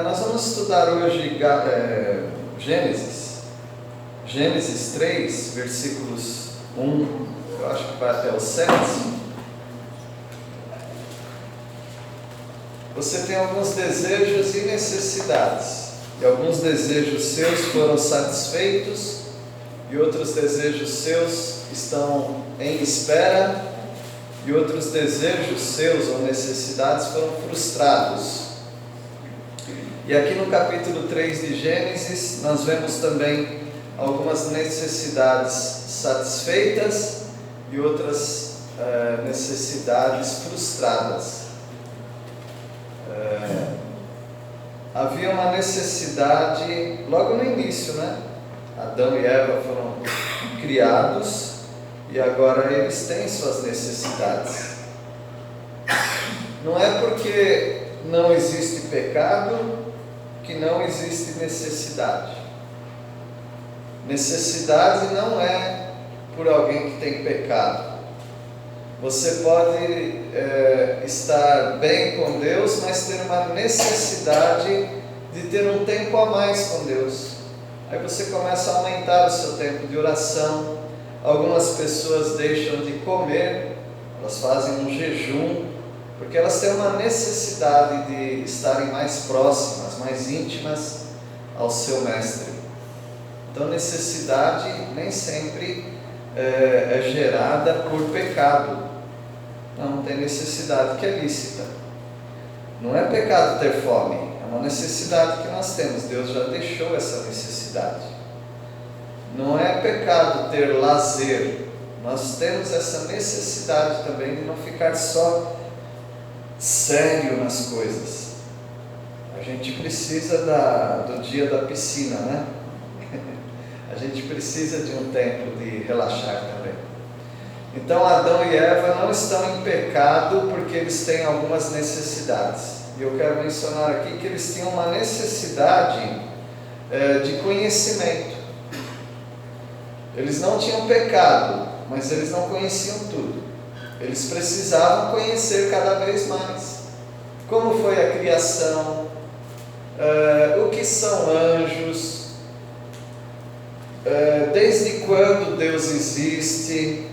Nós vamos estudar hoje Gênesis 3, versículos 1, eu acho que vai até o 7. Você tem alguns desejos e necessidades, e alguns desejos seus foram satisfeitos, e outros desejos seus estão em espera, e outros desejos seus ou necessidades foram frustrados. E aqui no capítulo 3 de Gênesis, nós vemos também algumas necessidades satisfeitas e outras necessidades frustradas. Havia uma necessidade logo no início, né? Adão e Eva foram criados e agora eles têm suas necessidades. Não é porque não existe pecado que não existe necessidade. Necessidade não é por alguém que tem pecado. Você pode estar bem com Deus, mas ter uma necessidade de ter um tempo a mais com Deus. Aí você começa a aumentar o seu tempo de oração. Algumas pessoas deixam de comer, elas fazem um jejum, porque elas têm uma necessidade de estarem mais próximas, mais íntimas ao seu mestre. Então, necessidade nem sempre é gerada por pecado. Não tem necessidade que é lícita. Não é pecado ter fome, é uma necessidade que nós temos. Deus já deixou essa necessidade. Não é pecado ter lazer. Nós temos essa necessidade também de não ficar só sério nas coisas. A gente precisa do dia da piscina, né? A gente precisa de um tempo de relaxar também. Então Adão e Eva não estão em pecado porque eles têm algumas necessidades. E eu quero mencionar aqui que eles tinham uma necessidade de conhecimento. Eles não tinham pecado, mas eles não conheciam tudo. Eles precisavam conhecer cada vez mais. Como foi a criação, o que são anjos, desde quando Deus existe.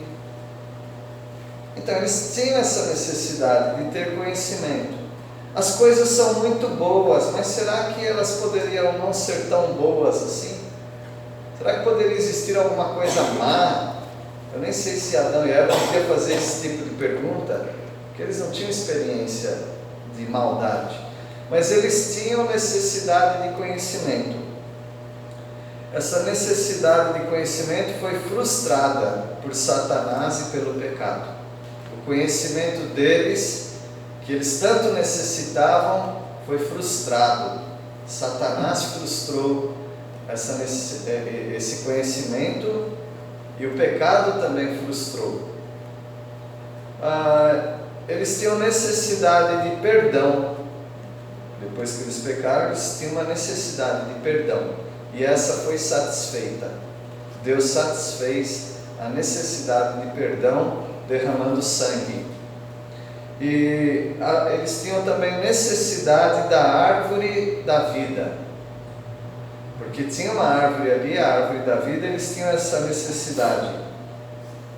Então eles tinham essa necessidade de ter conhecimento. As coisas são muito boas, mas será que elas poderiam não ser tão boas assim? Será que poderia existir alguma coisa má? Eu nem sei se Adão e Eva podiam fazer esse tipo de pergunta, porque eles não tinham experiência de maldade. Mas eles tinham necessidade de conhecimento. Essa necessidade de conhecimento foi frustrada por Satanás e pelo pecado. O conhecimento deles, que eles tanto necessitavam, foi frustrado. Satanás frustrou esse conhecimento e o pecado também frustrou. Eles tinham necessidade de perdão. Depois que eles pecaram, eles tinham uma necessidade de perdão. E essa foi satisfeita. Deus satisfez a necessidade de perdão derramando sangue. E eles tinham também necessidade da árvore da vida. Porque tinha uma árvore ali, a árvore da vida, eles tinham essa necessidade.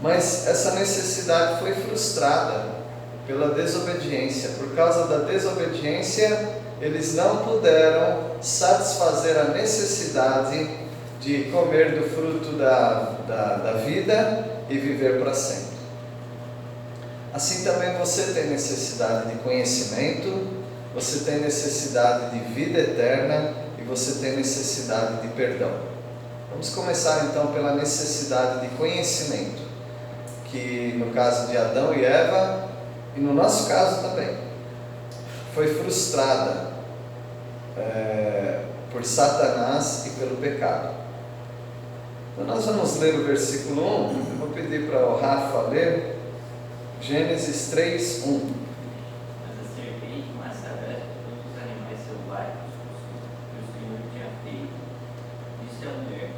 Mas essa necessidade foi frustrada pela desobediência. Por causa da desobediência, eles não puderam satisfazer a necessidade de comer do fruto da vida e viver para sempre. Assim também você tem necessidade de conhecimento, você tem necessidade de vida eterna e você tem necessidade de perdão. Vamos começar então pela necessidade de conhecimento, que no caso de Adão e Eva, e no nosso caso também, foi frustrada por Satanás e pelo pecado. Então nós vamos ler o versículo 1, eu vou pedir para o Rafa ler, Gênesis 3, 1. Mas a serpente mais sagaz de todos os animais selváticos que o Senhor tinha feito, disse à mulher: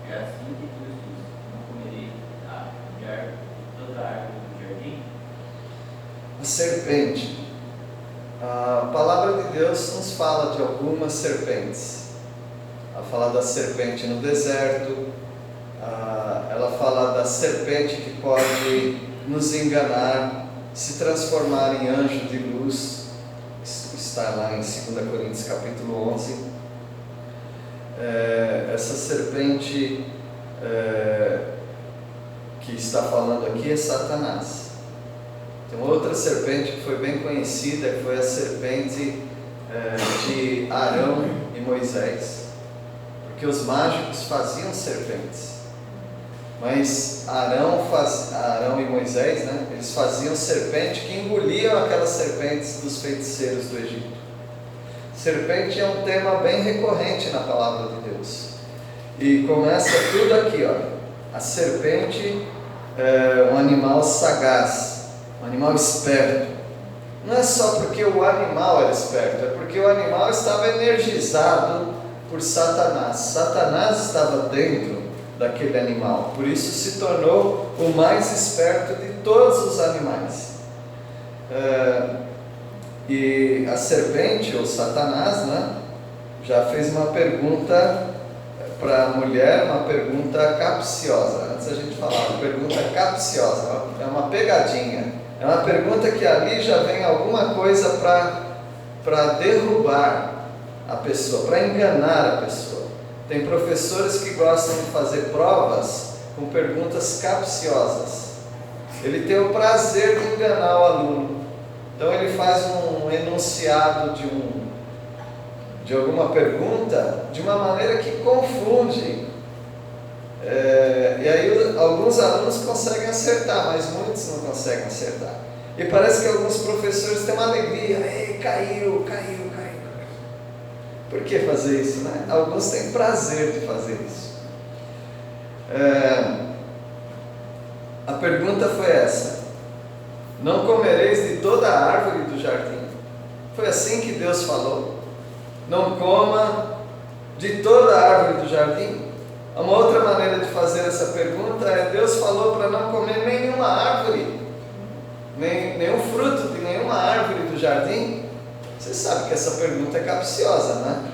é assim que Deus disse: não comerei de toda a árvore do jardim? A serpente. A palavra de Deus nos fala de algumas serpentes. Ela fala da serpente no deserto, ela fala da serpente que pode nos enganar, se transformar em anjo de luz. Isso está lá em 2 Coríntios capítulo 11. Essa serpente que está falando aqui é Satanás. Tem outra serpente que foi bem conhecida, que foi a serpente de Arão e Moisés, porque os mágicos faziam serpentes, mas Arão e Moisés, né, eles faziam serpente que engoliam aquelas serpentes dos feiticeiros do Egito. Serpente é um tema bem recorrente na palavra de Deus, e começa tudo aqui, ó. A serpente é um animal sagaz, um animal esperto. Não é só porque o animal era esperto, é porque o animal estava energizado por Satanás. Satanás estava dentro daquele animal, por isso se tornou o mais esperto de todos os animais. E a serpente, ou Satanás, né, já fez uma pergunta para a mulher, uma pergunta capciosa. Antes a gente falava, pergunta capciosa, é uma pegadinha, é uma pergunta que ali já vem alguma coisa para derrubar a pessoa, para enganar a pessoa. Tem professores que gostam de fazer provas com perguntas capciosas. Ele tem o prazer de enganar o aluno. Então ele faz um enunciado de alguma pergunta de uma maneira que confunde. E aí alguns alunos conseguem acertar, mas muitos não conseguem acertar. E parece que alguns professores têm uma alegria. Ei, caiu. Por que fazer isso, né? Alguns têm prazer de fazer isso. A pergunta foi essa: não comereis de toda a árvore do jardim? Foi assim que Deus falou. Não coma de toda a árvore do jardim? Uma outra maneira de fazer essa pergunta é: Deus falou para não comer nenhuma árvore, nenhum fruto de nenhuma árvore do jardim? Você sabe que essa pergunta é capciosa, né?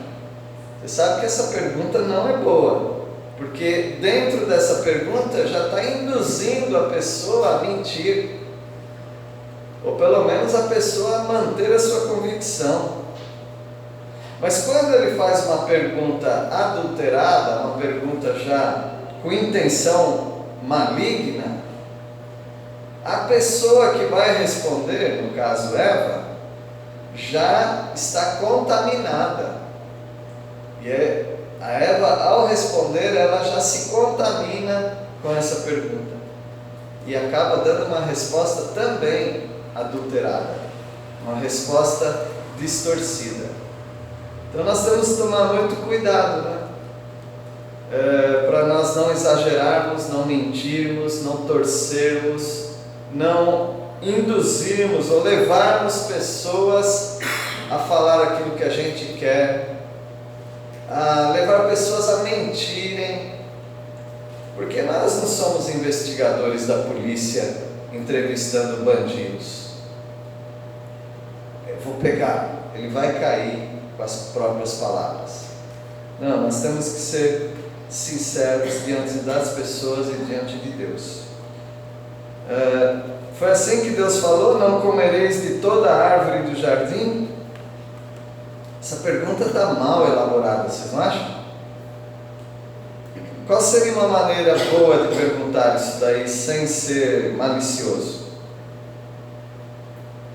Você sabe que essa pergunta não é boa, porque dentro dessa pergunta já está induzindo a pessoa a mentir, ou pelo menos a pessoa a manter a sua convicção. Mas quando ele faz uma pergunta adulterada, uma pergunta já com intenção maligna, a pessoa que vai responder, no caso Eva, já está contaminada. E a Eva, ao responder, ela já se contamina com essa pergunta e acaba dando uma resposta também adulterada, uma resposta distorcida. Então nós temos que tomar muito cuidado, né? Para nós não exagerarmos, não mentirmos, não torcermos, não induzirmos ou levarmos pessoas a falar aquilo que a gente quer, a levar pessoas a mentirem, porque nós não somos investigadores da polícia entrevistando bandidos. Eu vou pegar, ele vai cair com as próprias palavras. Não, nós temos que ser sinceros diante das pessoas e diante de Deus. Foi assim que Deus falou: não comereis de toda a árvore do jardim? Essa pergunta está mal elaborada, vocês não acham? Qual seria uma maneira boa de perguntar isso daí sem ser malicioso?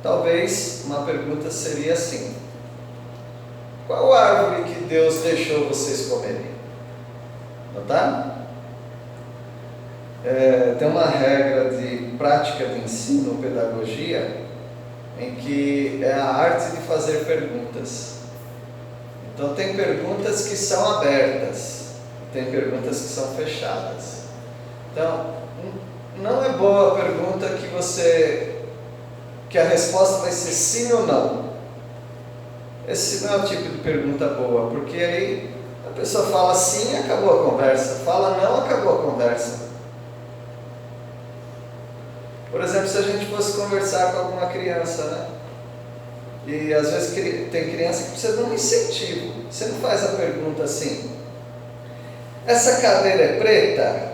Talvez uma pergunta seria assim: qual árvore que Deus deixou vocês comerem? Notaram? Tem uma regra de prática de ensino, pedagogia, em que é a arte de fazer perguntas. Então tem perguntas que são abertas, tem perguntas que são fechadas. Então, não é boa a pergunta que a resposta vai ser sim ou não. Esse não é o tipo de pergunta boa, porque aí a pessoa fala sim, acabou a conversa, fala não, acabou a conversa. Por exemplo, se a gente fosse conversar com alguma criança, né? E às vezes tem criança que precisa de um incentivo. Você não faz a pergunta assim: essa cadeira é preta?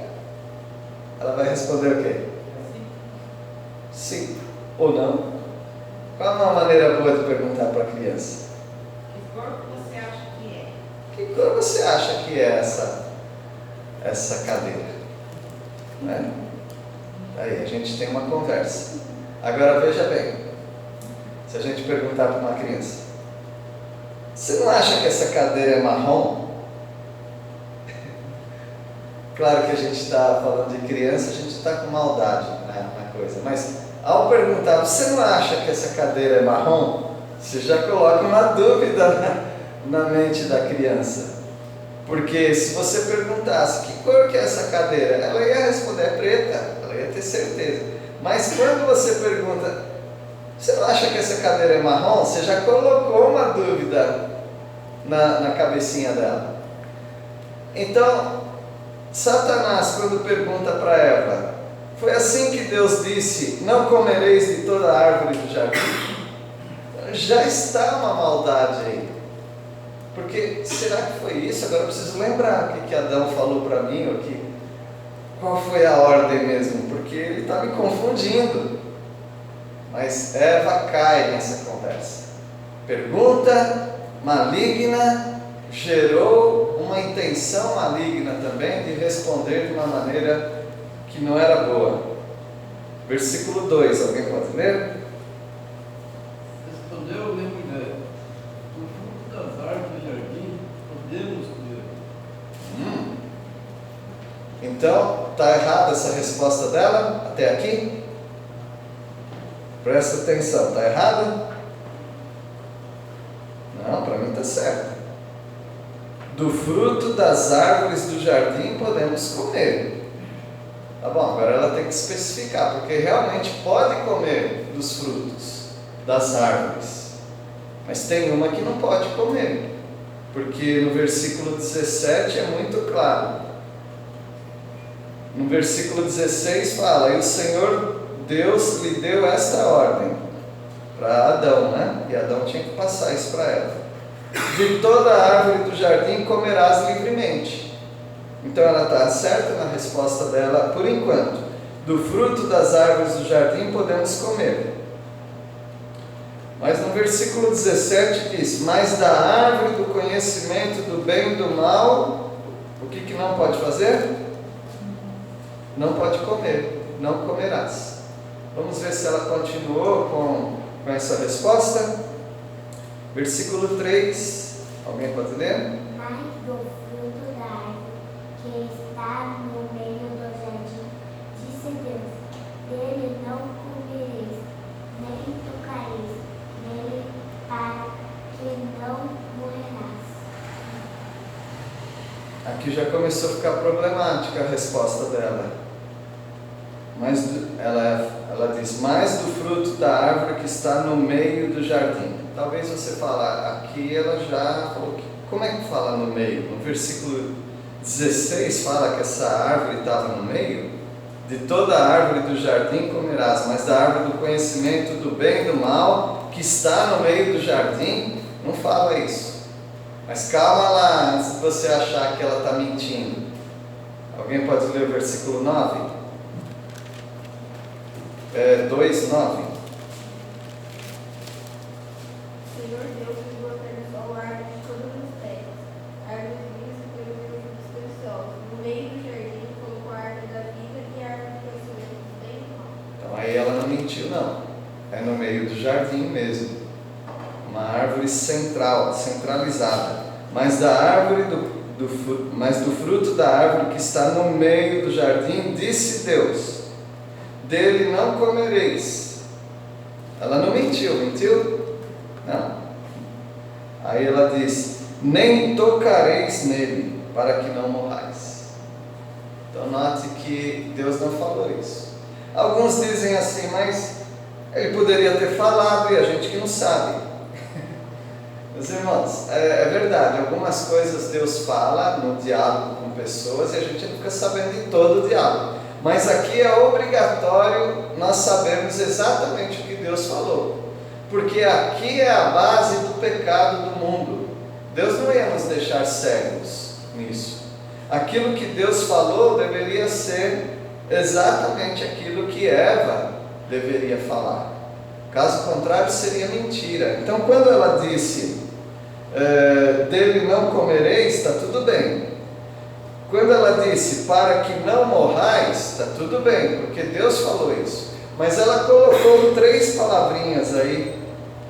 Ela vai responder o quê? Sim ou não? Qual é uma maneira boa de perguntar para a criança? Que cor você acha que é? Que cor você acha que é essa cadeira? Né? Aí a gente tem uma conversa. Agora veja bem, se a gente perguntar para uma criança: você não acha que essa cadeira é marrom? Claro que a gente está falando de criança, a gente está com maldade na coisa, mas ao perguntar: você não acha que essa cadeira é marrom? Você já coloca uma dúvida na mente da criança. Porque se você perguntasse: que cor que é essa cadeira? Ela ia responder: é preta, ela ia ter certeza. Mas quando você pergunta: você não acha que essa cadeira é marrom? Você já colocou uma dúvida na cabecinha dela. Então, Satanás, quando pergunta para Eva: foi assim que Deus disse, não comereis de toda a árvore do jardim? Já está uma maldade aí. Porque, será que foi isso? Agora eu preciso lembrar o que Adão falou para mim, ou qual foi a ordem mesmo, porque ele está me confundindo. Mas Eva cai nessa conversa. Pergunta maligna gerou uma intenção maligna também de responder de uma maneira que não era boa. Versículo 2, alguém pode ler? Respondeu-lhe a mulher: do fruto das árvores do jardim podemos comer. Então, está errada essa resposta dela até aqui? Presta atenção, está errada? Não, para mim está certo. Do fruto das árvores do jardim podemos comer. Tá bom, agora ela tem que especificar, porque realmente pode comer dos frutos das árvores, mas tem uma que não pode comer, porque no versículo 17 é muito claro. No versículo 16 fala: e o Senhor Deus lhe deu esta ordem para Adão, né? E Adão tinha que passar isso para Eva: de toda a árvore do jardim comerás livremente. Então ela está certa na resposta dela por enquanto. Do fruto das árvores do jardim podemos comer. Mas no versículo 17 diz: mas da árvore do conhecimento do bem e do mal, o que não pode fazer? Não pode comer, não comerás. Vamos ver se ela continuou com essa resposta. Versículo 3, alguém pode ler? Mas do fruto da árvore que está no meio do jardim, disse Deus: dele não comereis, nem tocareis nele, para que não morrerás. Aqui já começou a ficar problemática a resposta dela. Mas ela diz: mais do fruto da árvore que está no meio do jardim. Talvez você falar, aqui ela já falou, como é que fala no meio? No versículo 16 fala que essa árvore estava no meio. De toda a árvore do jardim comerás, mas da árvore do conhecimento do bem e do mal, que está no meio do jardim, não fala isso. Mas calma lá, antes de você achar que ela está mentindo. Alguém pode ler o versículo 9? 2:9. O Senhor Deus fez brotar no sol árvores de todas as terras, árvores vivas e coisas frutos preciosos. No meio do jardim colocou a árvore da vida e a árvore do conhecimento do bem e do mal. Então aí ela não mentiu, não. É no meio do jardim mesmo. Uma árvore central, centralizada. Mas da árvore mas do fruto da árvore que está no meio do jardim, disse Deus: dele não comereis. Ela não mentiu, mentiu? Não. Aí ela diz: nem tocareis nele, para que não morrais. Então note que Deus não falou isso. Alguns dizem assim, mas ele poderia ter falado e a gente que não sabe. Meus irmãos, é verdade, algumas coisas Deus fala no diálogo com pessoas e a gente não fica sabendo de todo o diálogo. Mas aqui é obrigatório nós sabermos exatamente o que Deus falou. porque aqui é a base do pecado do mundo. Deus não ia nos deixar cegos nisso. Aquilo que Deus falou deveria ser exatamente aquilo que Eva deveria falar. Caso contrário, seria mentira. Então, quando ela disse, dele não comereis, está tudo bem. Quando ela disse, para que não morrais, está tudo bem, porque Deus falou isso. Mas ela colocou 3 palavrinhas aí,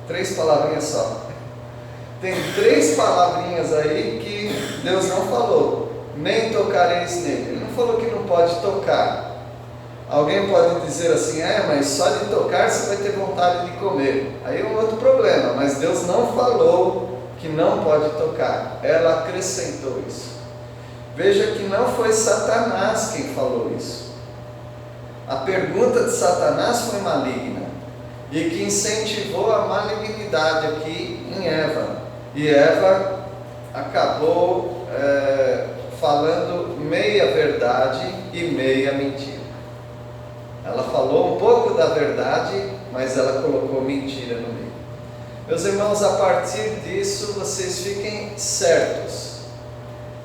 3 palavrinhas só. Tem 3 palavrinhas aí que Deus não falou. Nem tocareis nele. Ele não falou que não pode tocar. Alguém pode dizer assim, mas só de tocar você vai ter vontade de comer. Aí é um outro problema, mas Deus não falou que não pode tocar. Ela acrescentou isso. Veja que não foi Satanás quem falou isso. A pergunta de Satanás foi maligna e que incentivou a malignidade aqui em Eva. E Eva acabou falando meia verdade e meia mentira. Ela falou um pouco da verdade, mas ela colocou mentira no meio. Meus irmãos, a partir disso, vocês fiquem certos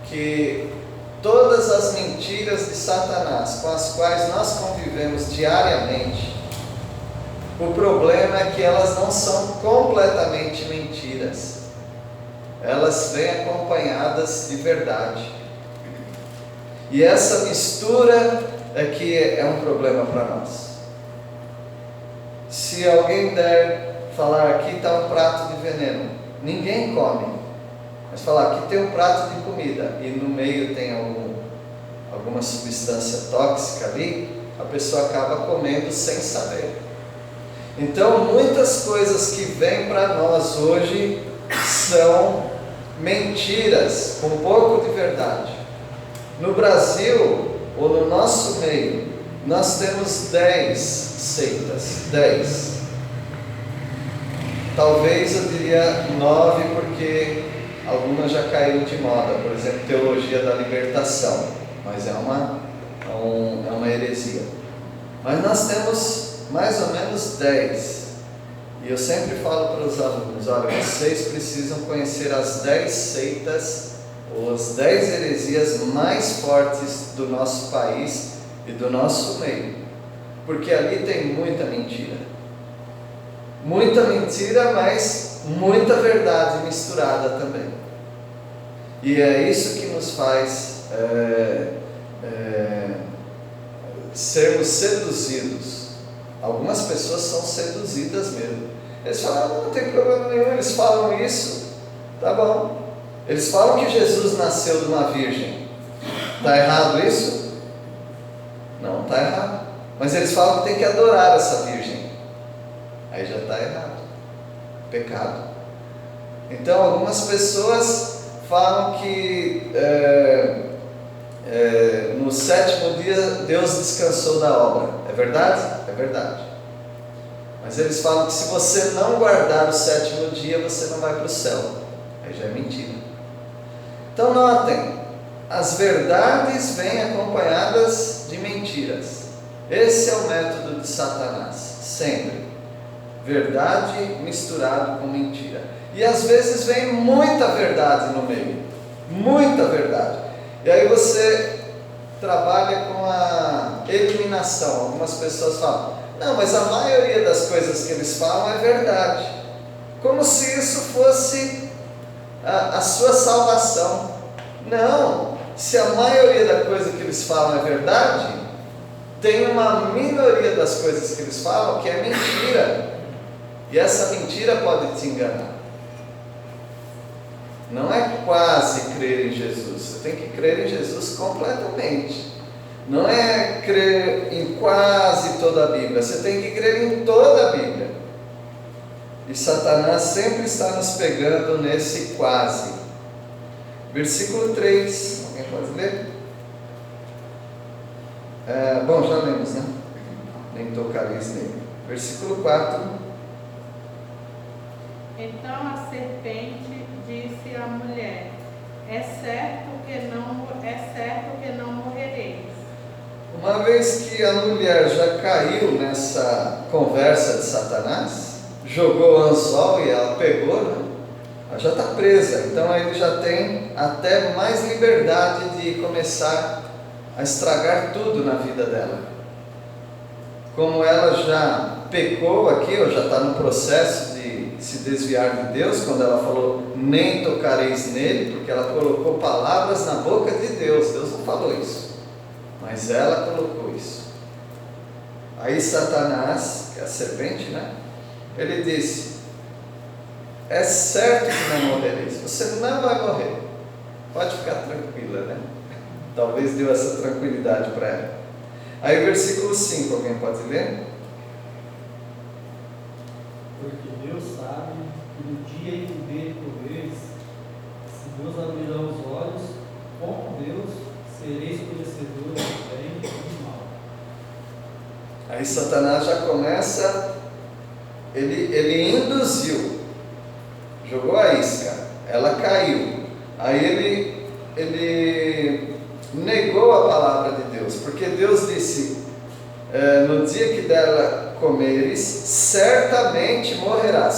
que todas as mentiras de Satanás com as quais nós convivemos diariamente, o problema é que elas não são completamente mentiras. Elas vêm acompanhadas de verdade. E essa mistura é que é um problema para nós. Se alguém der falar, aqui está um prato de veneno, ninguém come. Mas falar, aqui tem um prato de comida e no meio tem alguma substância tóxica ali, a pessoa acaba comendo sem saber. Então, muitas coisas que vêm para nós hoje são mentiras, com um pouco de verdade. No Brasil, ou no nosso meio, nós temos 10 seitas, 10. Talvez eu diria 9, porque algumas já caíram de moda, por exemplo, teologia da libertação, mas é uma heresia. Mas nós temos mais ou menos 10. E eu sempre falo para os alunos, olha, vocês precisam conhecer as 10 seitas, ou as 10 heresias mais fortes do nosso país e do nosso meio. Porque ali tem muita mentira. Muita mentira, mas muita verdade misturada também. E é isso que nos faz sermos seduzidos. Algumas pessoas são seduzidas mesmo. Eles falam, não tem problema nenhum, eles falam isso, tá bom. Eles falam que Jesus nasceu de uma virgem. Está errado isso? Não está errado. Mas eles falam que tem que adorar essa virgem. Aí já está errado. Pecado. Então algumas pessoas falam que no 7º dia Deus descansou da obra. É verdade? É verdade. Mas eles falam que se você não guardar o 7º dia, você não vai para o céu. Aí já é mentira. Então notem, as verdades vêm acompanhadas de mentiras. Esse é o método de Satanás, sempre. Verdade misturado com mentira. E às vezes vem muita verdade no meio. Muita verdade. E aí você trabalha com a eliminação. Algumas pessoas falam, não, mas a maioria das coisas que eles falam é verdade. Como se isso fosse a sua salvação. Não, se a maioria da coisa que eles falam é verdade, tem uma minoria das coisas que eles falam que é mentira. E essa mentira pode te enganar. Não é quase crer em Jesus, você tem que crer em Jesus completamente. Não é crer em quase toda a Bíblia, você tem que crer em toda a Bíblia. E Satanás sempre está nos pegando nesse quase. Versículo 3, alguém pode ler? Bom, já lemos, né? Nem tocareis nele. Versículo 4. Então a serpente disse à mulher, é certo que não morrereis. Uma vez que a mulher já caiu nessa conversa de Satanás, jogou o anzol e ela pegou, né? Ela já está presa, então ele já tem até mais liberdade de começar a estragar tudo na vida dela. Como ela já pecou aqui, ou já está no processo de se desviar de Deus, quando ela falou, nem tocareis nele, porque ela colocou palavras na boca de Deus. Deus não falou isso, mas ela colocou isso. Aí Satanás, que é a serpente, né? Ele disse, é certo que não morrereis, você não vai morrer, pode ficar tranquila, né? Talvez deu essa tranquilidade para ela. Aí versículo 5, alguém pode ler? Porque Deus sabe que no dia em que dele comereis, se Deus abrirá os olhos, como Deus, sereis conhecedores do bem e do mal. Aí Satanás já começa, ele induziu, jogou a isca, ela caiu. Aí ele negou a palavra de Deus, porque Deus disse, no dia que dela comeres, certamente morrerás,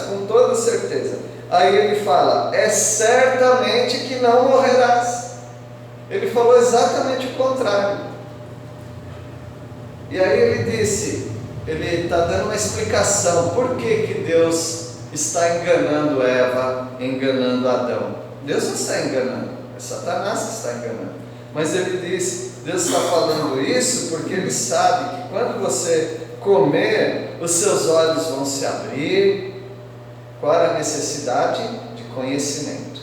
com toda certeza. Aí ele fala, é certamente que não morrerás. Ele falou exatamente o contrário. E aí ele disse, ele está dando uma explicação, por que Deus está enganando Eva, enganando Adão. Deus não está enganando, é Satanás que está enganando. Mas ele disse, Deus está falando isso porque ele sabe que quando você comer, os seus olhos vão se abrir. Qual era a necessidade? De conhecimento.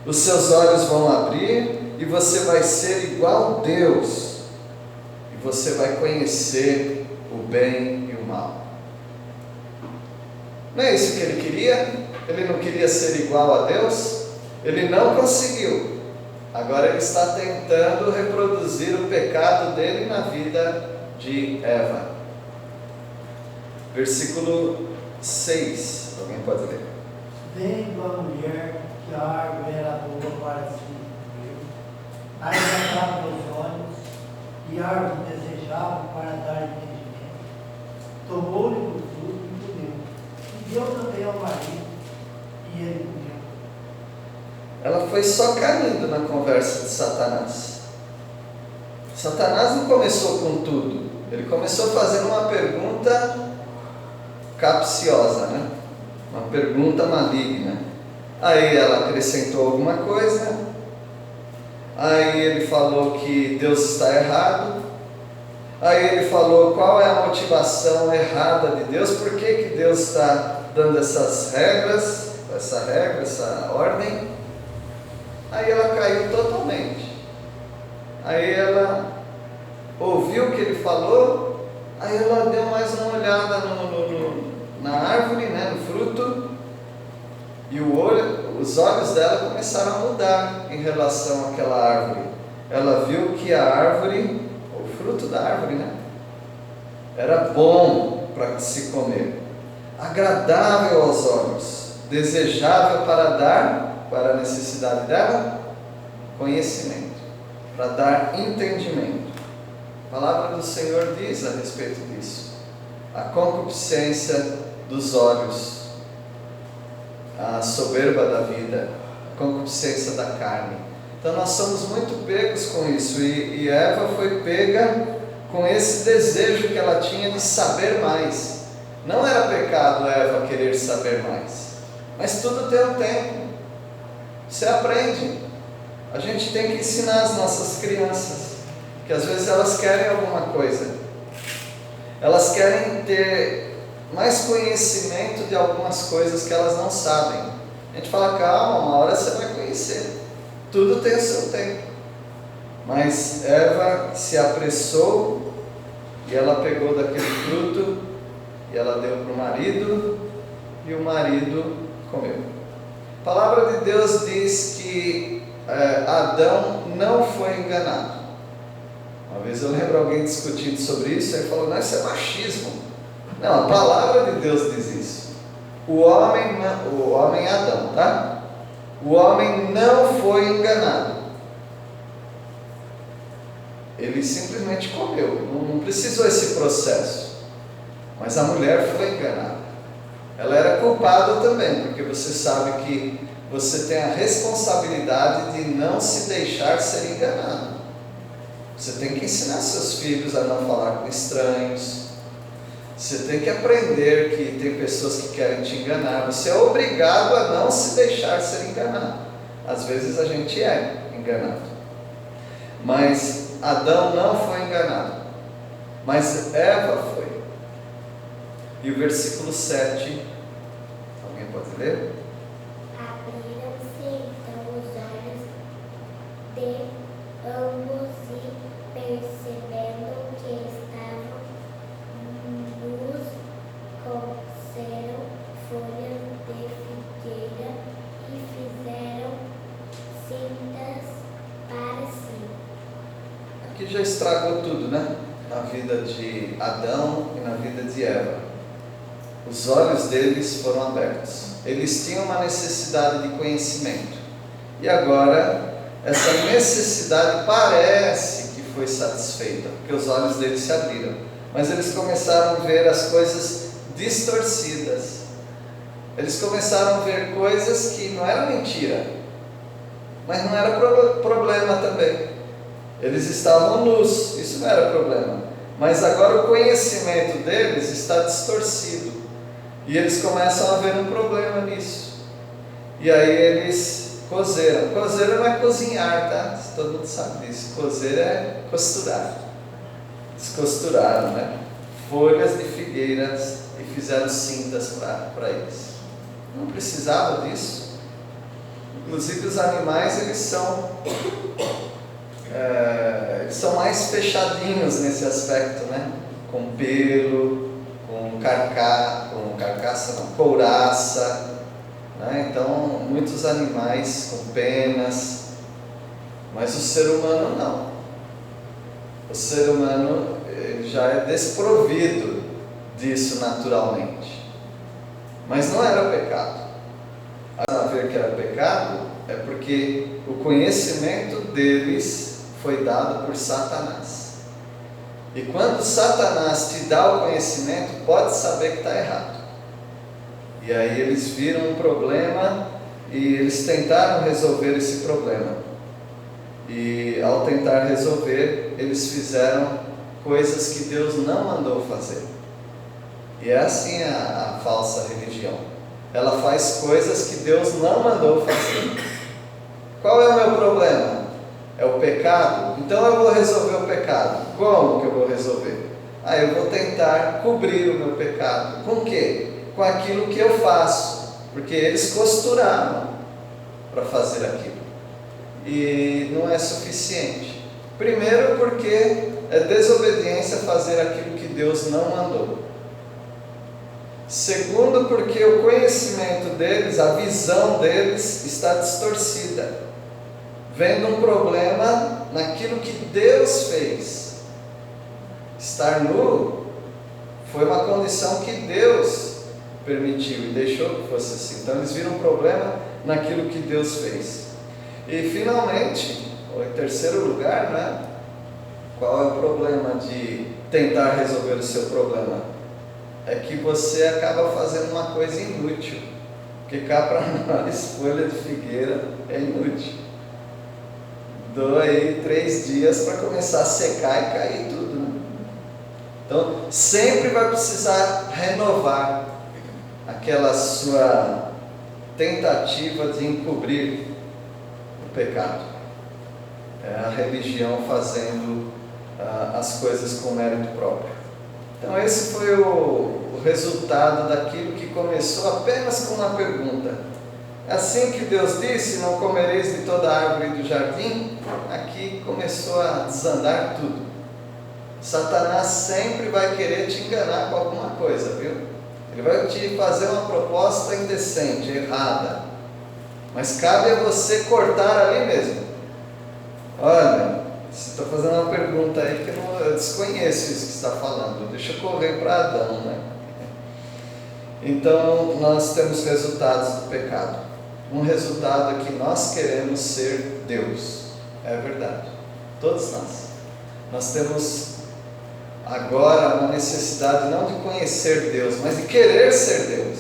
Os seus olhos vão abrir e você vai ser igual a Deus. E você vai conhecer o bem e o mal. Não é isso que ele queria? Ele não queria ser igual a Deus? Ele não conseguiu. Agora ele está tentando reproduzir o pecado dele na vida de Eva. Versículo 6. Alguém pode ler? Vendo a mulher que a árvore era boa para se comer, agradável aos olhos, e árvore desejável para dar entendimento, tomou-lhe do fruto e comeu, e deu também ao marido, e ele comeu. Ela foi só caindo na conversa de Satanás. Satanás não começou com tudo. Ele começou fazendo uma pergunta capciosa, né? Uma pergunta maligna. Aí ela acrescentou alguma coisa. Aí ele falou que Deus está errado. Aí ele falou qual é a motivação errada de Deus. Por que Deus está dando essas regras, essa ordem? Aí ela caiu totalmente. Aí ela ouviu o que ele falou. Aí ela deu mais uma olhada na árvore, né, no fruto. E os olhos dela começaram a mudar em relação àquela árvore. Ela viu que a árvore, o fruto da árvore, né, era bom para se comer, agradável aos olhos, desejável para dar, para a necessidade dela, conhecimento, para dar entendimento. A palavra do Senhor diz a respeito disso. A concupiscência dos olhos, a soberba da vida, a concupiscência da carne. Então nós somos muito pegos com isso, e Eva foi pega com esse desejo que ela tinha de saber mais. Não era pecado Eva querer saber mais, mas tudo tem um tempo. Você aprende. A gente tem que ensinar as nossas crianças, que às vezes elas querem alguma coisa, elas querem ter mais conhecimento de algumas coisas que elas não sabem. A gente fala, calma, uma hora você vai conhecer, tudo tem o seu tempo. Mas Eva se apressou e ela pegou daquele fruto e ela deu para o marido, e o marido comeu. A palavra de Deus diz que Adão não foi enganado. Uma vez eu lembro alguém discutindo sobre isso, ele falou, não, isso é machismo. Não, a palavra de Deus diz isso. O homem Adão, tá? O homem não foi enganado. Ele simplesmente comeu, não precisou esse processo. Mas a mulher foi enganada. Ela era culpada também, porque você sabe que você tem a responsabilidade de não se deixar ser enganado. Você tem que ensinar seus filhos a não falar com estranhos. Você tem que aprender que tem pessoas que querem te enganar. Você é obrigado a não se deixar ser enganado. Às vezes a gente é enganado. Mas Adão não foi enganado. Mas Eva foi. E o versículo 7, alguém pode ler? Abriram-se então os olhos de ambos e, percebendo que estavam nus, coseram folhas de figueira e fizeram cintas para si. Aqui já estragou tudo, né? Na vida de Adão e na vida de Eva. Os olhos deles foram abertos. Eles tinham uma necessidade de conhecimento. E agora, essa necessidade parece que foi satisfeita, porque os olhos deles se abriram. Mas eles começaram a ver as coisas distorcidas. Eles começaram a ver coisas que não eram mentira, mas não era problema também. Eles estavam nus, isso não era problema. Mas agora o conhecimento deles está distorcido. E eles começam a ver um problema nisso. E aí eles cozeram. Cozeram não é cozinhar, tá? Todo mundo sabe disso. Cozer é costurar. Eles costuraram, né? Folhas de figueiras e fizeram cintas para eles. Não precisava disso. Inclusive os animais, eles são mais fechadinhos nesse aspecto, né? Com pelo, com carcaça não, couraça, né? Então muitos animais com penas, mas o ser humano não. O ser humano ele já é desprovido disso naturalmente, mas não era pecado. A ver que era pecado é porque o conhecimento deles foi dado por Satanás. E quando Satanás te dá o conhecimento, pode saber que está errado. E aí eles viram um problema e eles tentaram resolver esse problema. E ao tentar resolver, eles fizeram coisas que Deus não mandou fazer. E é assim a falsa religião. Ela faz coisas que Deus não mandou fazer. Qual é o meu problema? É o pecado? Então eu vou resolver o pecado. Como que eu vou resolver? Eu vou tentar cobrir o meu pecado. Com o quê? Com aquilo que eu faço. Porque eles costuraram para fazer aquilo. E não é suficiente. Primeiro porque é desobediência fazer aquilo que Deus não mandou. Segundo porque o conhecimento deles, a visão deles está distorcida, vendo um problema naquilo que Deus fez. Estar nu foi uma condição que Deus permitiu e deixou que fosse assim. Então eles viram um problema naquilo que Deus fez. E finalmente, ou em terceiro lugar, né? Qual é o problema de tentar resolver o seu problema? É que você acaba fazendo uma coisa inútil. Porque cá para nós, folha de figueira é inútil. Dou aí 3 dias para começar a secar e cair tudo, né? Então, sempre vai precisar renovar aquela sua tentativa de encobrir o pecado. É a religião fazendo as coisas com mérito próprio. Então esse foi o resultado daquilo que começou apenas com uma pergunta. Assim que Deus disse, não comereis de toda árvore do jardim, aqui começou a desandar tudo. Satanás sempre vai querer te enganar com alguma coisa, viu? Ele vai te fazer uma proposta indecente, errada. Mas cabe a você cortar ali mesmo. Olha, você está fazendo uma pergunta aí que eu desconheço isso que você está falando. Deixa eu correr para Adão, né? Então, nós temos resultados do pecado. Um resultado é que nós queremos ser Deus. É verdade. Todos nós. Nós temos agora uma necessidade não de conhecer Deus, mas de querer ser Deus.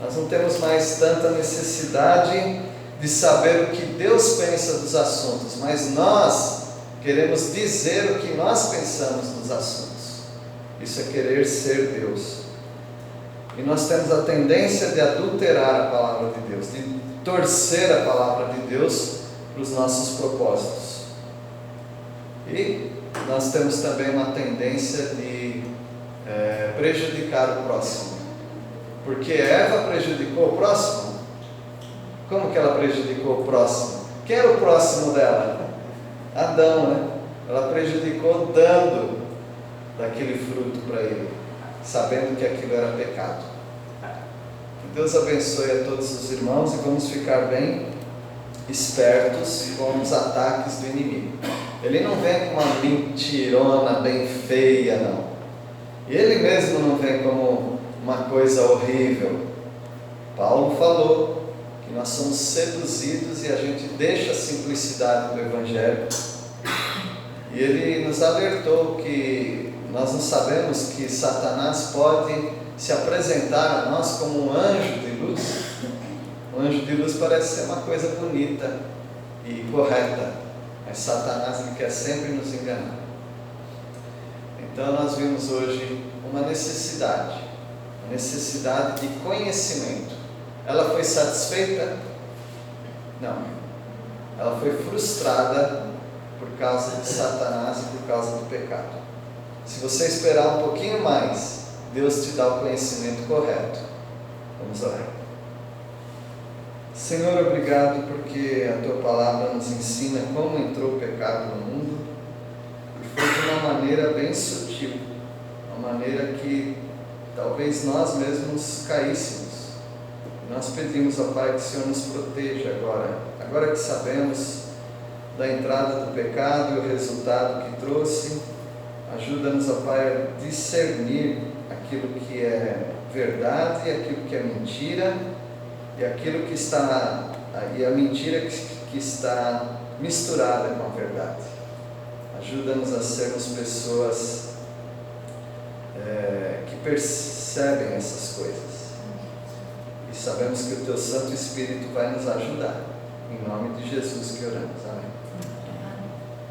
Nós não temos mais tanta necessidade de saber o que Deus pensa dos assuntos, mas nós queremos dizer o que nós pensamos dos assuntos. Isso é querer ser Deus. E nós temos a tendência de adulterar a palavra de Deus, de torcer a palavra de Deus para os nossos propósitos. E nós temos também uma tendência de prejudicar o próximo. Porque Eva prejudicou o próximo. Como que ela prejudicou o próximo? Quem era o próximo dela? Adão, né? Ela prejudicou dando daquele fruto para ele, sabendo que aquilo era pecado. Que Deus abençoe a todos os irmãos e vamos ficar bem espertos com os ataques do inimigo. Ele não vem com uma mentirona bem feia, não. Ele mesmo não vem como uma coisa horrível. Paulo falou que nós somos seduzidos e a gente deixa a simplicidade do Evangelho. E ele nos alertou que nós não sabemos que Satanás pode se apresentar a nós como um anjo de luz. Um anjo de luz parece ser uma coisa bonita e correta, mas Satanás ele quer sempre nos enganar. Então nós vimos hoje uma necessidade de conhecimento. Ela foi satisfeita? Não. Ela foi frustrada por causa de Satanás e por causa do pecado. Se você esperar um pouquinho mais, Deus te dá o conhecimento correto. Vamos orar. Senhor, obrigado porque a Tua palavra nos ensina como entrou o pecado no mundo e foi de uma maneira bem sutil, uma maneira que talvez nós mesmos caíssemos. Nós pedimos ao Pai que o Senhor nos proteja agora que sabemos da entrada do pecado e o resultado que trouxe. Ajuda-nos, ó Pai, a discernir aquilo que é verdade e aquilo que é mentira, e aquilo que está e a mentira que está misturada com a verdade. Ajuda-nos a sermos pessoas que percebem essas coisas. E sabemos que o Teu Santo Espírito vai nos ajudar. Em nome de Jesus que oramos. Amém.